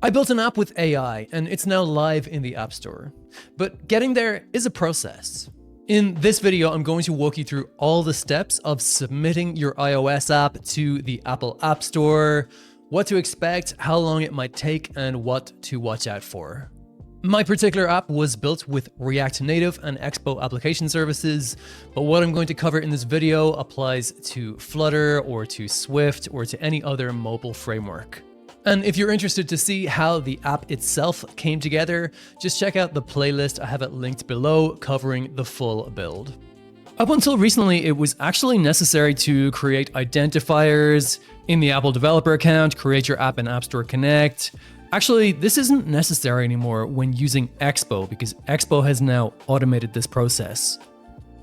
I built an app with AI and it's now live in the App Store. But getting there is a process. In this video, I'm going to walk you through all the steps of submitting your iOS app to the Apple App Store, what to expect, how long it might take, and what to watch out for. My particular app was built with React Native and Expo application services, but what I'm going to cover in this video applies to Flutter or to Swift or to any other mobile framework. And if you're interested to see how the app itself came together, just check out the playlist. I have it linked below covering the full build. Up until recently, it was actually necessary to create identifiers in the Apple developer account, create your app in App Store Connect. Actually, this isn't necessary anymore when using Expo because Expo has now automated this process.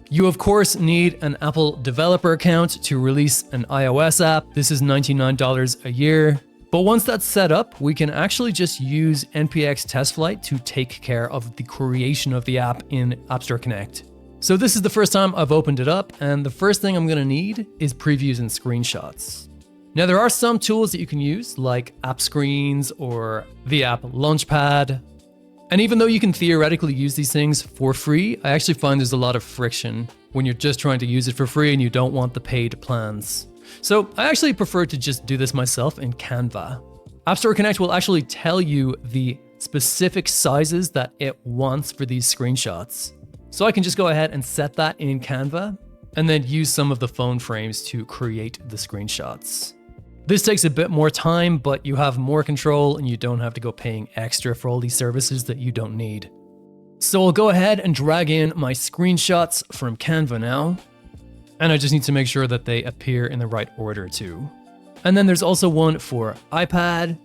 You of course need an Apple developer account to release an iOS app. This is $99 a year. But once that's set up, we can actually just use npx TestFlight to take care of the creation of the app in App Store Connect. So this is the first time I've opened it up, and the first thing I'm gonna need is previews and screenshots. Now there are some tools that you can use, like app screens or the app Launchpad. And even though you can theoretically use these things for free, I actually find there's a lot of friction when you're just trying to use it for free and you don't want the paid plans. So I actually prefer to just do this myself in Canva. App Store Connect will actually tell you the specific sizes that it wants for these screenshots. So I can just go ahead and set that in Canva and then use some of the phone frames to create the screenshots. This takes a bit more time, but you have more control and you don't have to go paying extra for all these services that you don't need. So I'll go ahead and drag in my screenshots from Canva now. And I just need to make sure that they appear in the right order too. And then there's also one for iPad.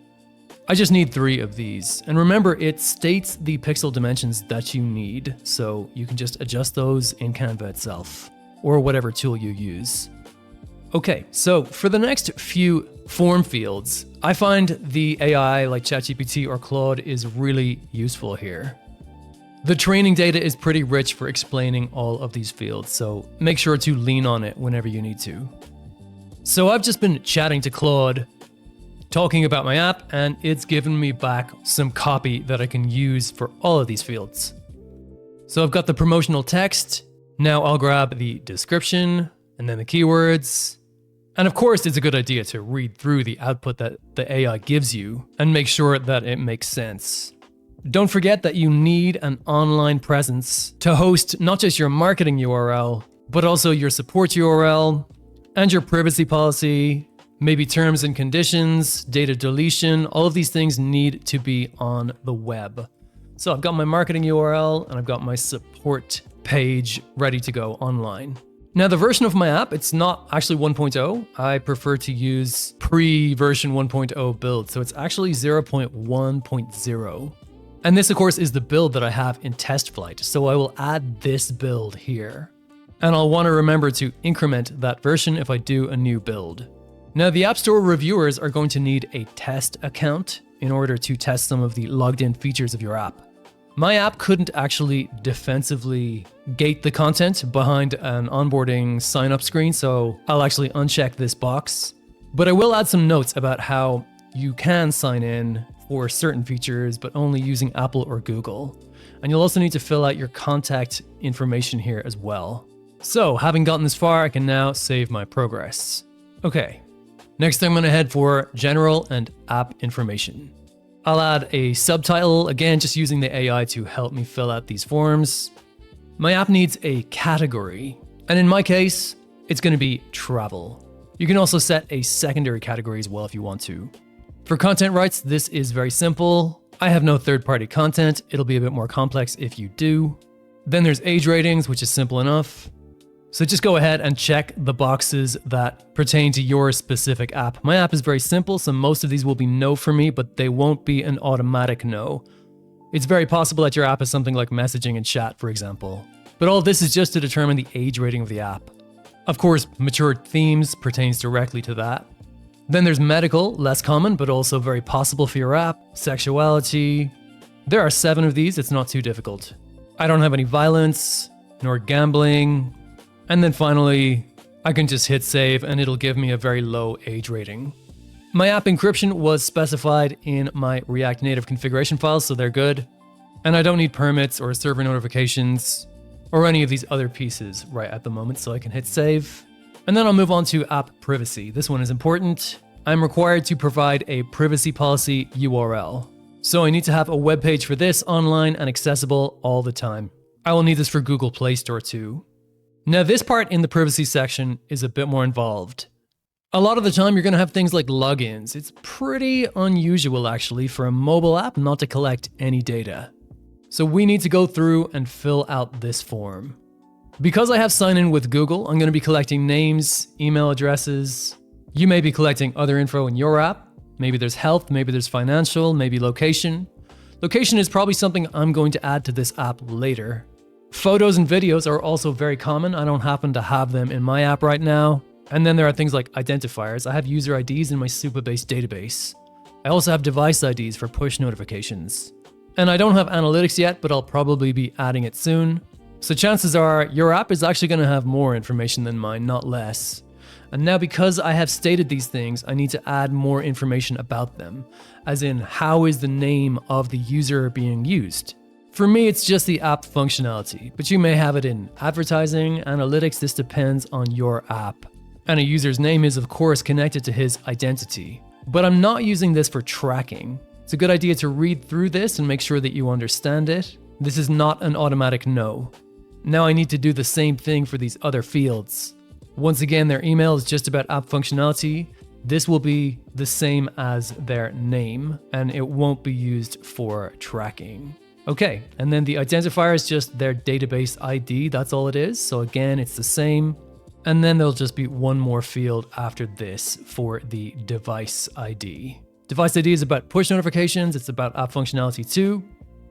I just need 3 of these. And remember, it states the pixel dimensions that you need, so you can just adjust those in Canva itself, or whatever tool you use. Okay, so for the next few form fields, I find the AI like ChatGPT or Claude is really useful here. The training data is pretty rich for explaining all of these fields, so make sure to lean on it whenever you need to. So I've just been chatting to Claude, talking about my app, and it's given me back some copy that I can use for all of these fields. So I've got the promotional text. Now I'll grab the description and then the keywords. And of course, it's a good idea to read through the output that the AI gives you and make sure that it makes sense. Don't forget that you need an online presence to host not just your marketing URL, but also your support URL and your privacy policy, maybe terms and conditions, data deletion. All of these things need to be on the web. So I've got my marketing URL and I've got my support page ready to go online. Now the version of my app, it's not actually 1.0. I prefer to use pre-version 1.0 build. So it's actually 0.1.0. And this, of course, is the build that I have in TestFlight, so I will add this build here. And I'll want to remember to increment that version if I do a new build. Now, the App Store reviewers are going to need a test account in order to test some of the logged-in features of your app. My app couldn't actually defensively gate the content behind an onboarding sign-up screen, so I'll actually uncheck this box. But I will add some notes about how you can sign in for certain features, but only using Apple or Google. And you'll also need to fill out your contact information here as well. So having gotten this far, I can now save my progress. Okay, next I'm gonna head for general and app information. I'll add a subtitle, again, just using the AI to help me fill out these forms. My app needs a category, and in my case, it's gonna be travel. You can also set a secondary category as well if you want to. For content rights, this is very simple. I have no third-party content. It'll be a bit more complex if you do. Then there's age ratings, which is simple enough. So just go ahead and check the boxes that pertain to your specific app. My app is very simple, so most of these will be no for me, but they won't be an automatic no. It's very possible that your app is something like messaging and chat, for example. But all this is just to determine the age rating of the app. Of course, mature themes pertains directly to that. Then there's medical, less common, but also very possible for your app. Sexuality. There are 7 of these, it's not too difficult. I don't have any violence, nor gambling. And then finally, I can just hit save and it'll give me a very low age rating. My app encryption was specified in my React Native configuration files, so they're good. And I don't need permits or server notifications or any of these other pieces right at the moment, so I can hit save. And then I'll move on to app privacy. This one is important. I'm required to provide a privacy policy URL. So I need to have a web page for this online and accessible all the time. I will need this for Google Play Store too. Now this part in the privacy section is a bit more involved. A lot of the time you're going to have things like logins. It's pretty unusual actually for a mobile app not to collect any data. So we need to go through and fill out this form. Because I have sign in with Google, I'm going to be collecting names, email addresses. You may be collecting other info in your app. Maybe there's health, maybe there's financial, maybe location. Location is probably something I'm going to add to this app later. Photos and videos are also very common. I don't happen to have them in my app right now. And then there are things like identifiers. I have user IDs in my Supabase database. I also have device IDs for push notifications. And I don't have analytics yet, but I'll probably be adding it soon. So chances are your app is actually going to have more information than mine, not less. And now because I have stated these things, I need to add more information about them, as in how is the name of the user being used. For me, it's just the app functionality, but you may have it in advertising, analytics. This depends on your app. And a user's name is of course connected to his identity. But I'm not using this for tracking. It's a good idea to read through this and make sure that you understand it. This is not an automatic no. Now I need to do the same thing for these other fields. Once again, their email is just about app functionality. This will be the same as their name, and it won't be used for tracking. Okay, and then the identifier is just their database ID. That's all it is. So again, it's the same. And then there'll just be one more field after this for the device ID. Device ID is about push notifications. It's about app functionality too.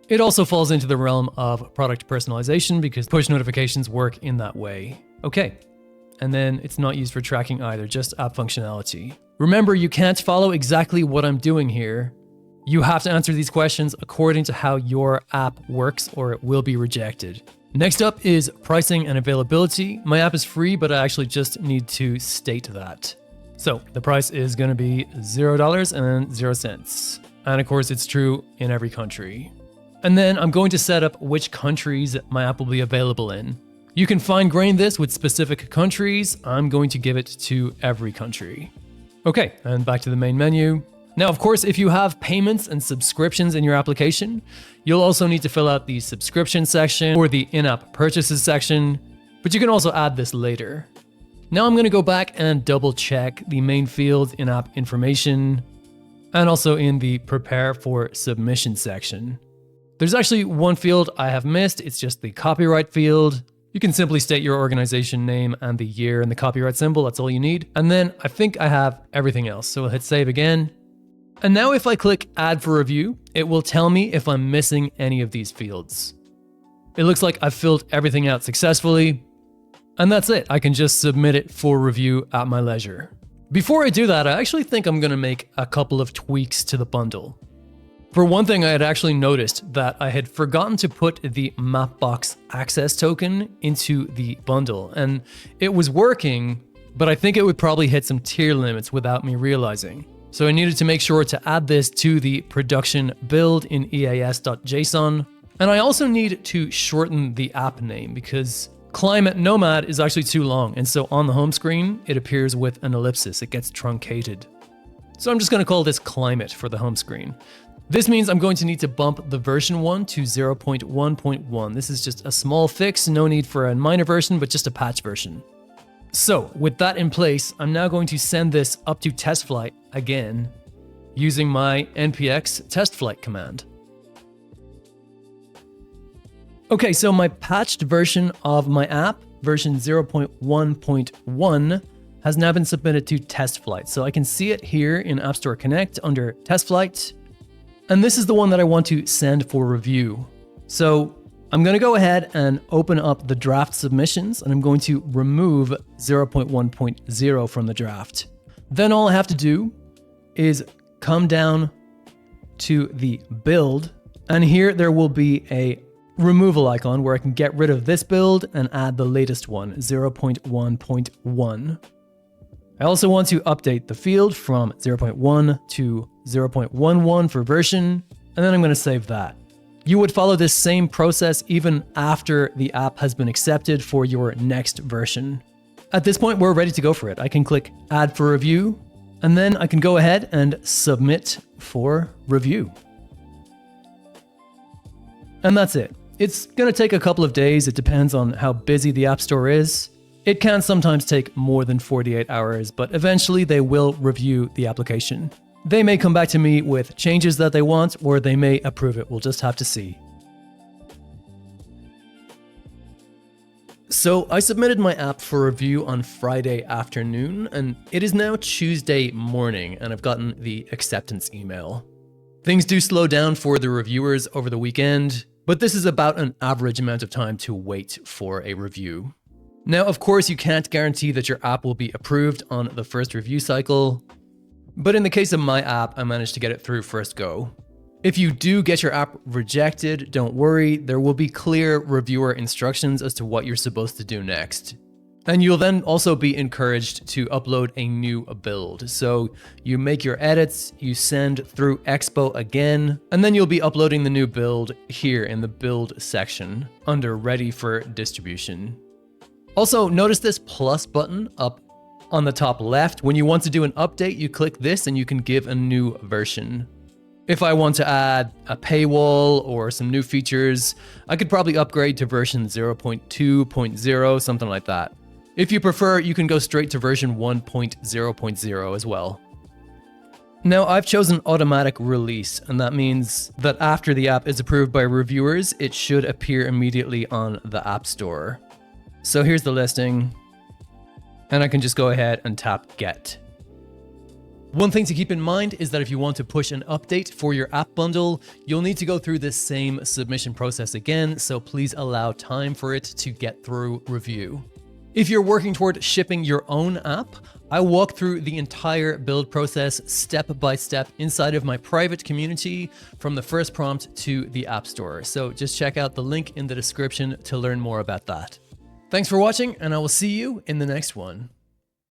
It also falls into the realm of product personalization because push notifications work in that way. Okay. And then it's not used for tracking either, just app functionality. Remember, you can't follow exactly what I'm doing here. You have to answer these questions according to how your app works or it will be rejected. Next up is pricing and availability. My app is free, but I actually just need to state that. So the price is going to be $0.00. And of course, it's true in every country. And then I'm going to set up which countries my app will be available in. You can fine-grain this with specific countries. I'm going to give it to every country. Okay, and back to the main menu. Now, of course, if you have payments and subscriptions in your application, you'll also need to fill out the subscription section or the in-app purchases section, but you can also add this later. Now I'm going to go back and double check the main fields in-app information and also in the prepare for submission section. There's actually one field I have missed. It's just the copyright field. You can simply state your organization name and the year and the copyright symbol. That's all you need. And then I think I have everything else. So we'll hit save again. And now if I click add for review, it will tell me if I'm missing any of these fields. It looks like I've filled everything out successfully. And that's it. I can just submit it for review at my leisure. Before I do that, I actually think I'm going to make a couple of tweaks to the bundle. For one thing, I had actually noticed that I had forgotten to put the Mapbox access token into the bundle, and it was working, but I think it would probably hit some tier limits without me realizing. So I needed to make sure to add this to the production build in eas.json. And I also need to shorten the app name because Climate Nomad is actually too long. And so on the home screen, it appears with an ellipsis. It gets truncated. So I'm just going to call this Climate for the home screen. This means I'm going to need to bump the version 1 to 0.1.1. This is just a small fix, no need for a minor version, but just a patch version. So with that in place, I'm now going to send this up to test flight again using my npx test flight command. Okay, so my patched version of my app, version 0.1.1, has now been submitted to test flight. So I can see it here in App Store Connect under test flight. And this is the one that I want to send for review. So I'm going to go ahead and open up the draft submissions, and I'm going to remove 0.1.0 from the draft. Then all I have to do is come down to the build, and here there will be a removal icon where I can get rid of this build and add the latest one, 0.1.1. I also want to update the field from 0.1 to 0.11 for version, and then I'm going to save that. You would follow this same process even after the app has been accepted for your next version. At this point, we're ready to go for it. I can click Add for Review, and then I can go ahead and submit for review. And that's it. It's going to take a couple of days. It depends on how busy the App Store is. It can sometimes take more than 48 hours, but eventually they will review the application. They may come back to me with changes that they want, or they may approve it. We'll just have to see. So I submitted my app for review on Friday afternoon, and it is now Tuesday morning, and I've gotten the acceptance email. Things do slow down for the reviewers over the weekend, but this is about an average amount of time to wait for a review. Now, of course, you can't guarantee that your app will be approved on the first review cycle, but in the case of my app, I managed to get it through first go. If you do get your app rejected, don't worry, there will be clear reviewer instructions as to what you're supposed to do next. And you'll then also be encouraged to upload a new build. So you make your edits, you send through Expo again, and then you'll be uploading the new build here in the build section under ready for distribution. Also, notice this plus button up on the top left. When you want to do an update, you click this and you can give a new version. If I want to add a paywall or some new features, I could probably upgrade to version 0.2.0, something like that. If you prefer, you can go straight to version 1.0.0 as well. Now, I've chosen automatic release, and that means that after the app is approved by reviewers, it should appear immediately on the App Store. So here's the listing, and I can just go ahead and tap Get. One thing to keep in mind is that if you want to push an update for your app bundle, you'll need to go through this same submission process again, so please allow time for it to get through review. If you're working toward shipping your own app, I walk through the entire build process step by step inside of my private community from the first prompt to the App Store. So just check out the link in the description to learn more about that. Thanks for watching, and I will see you in the next one.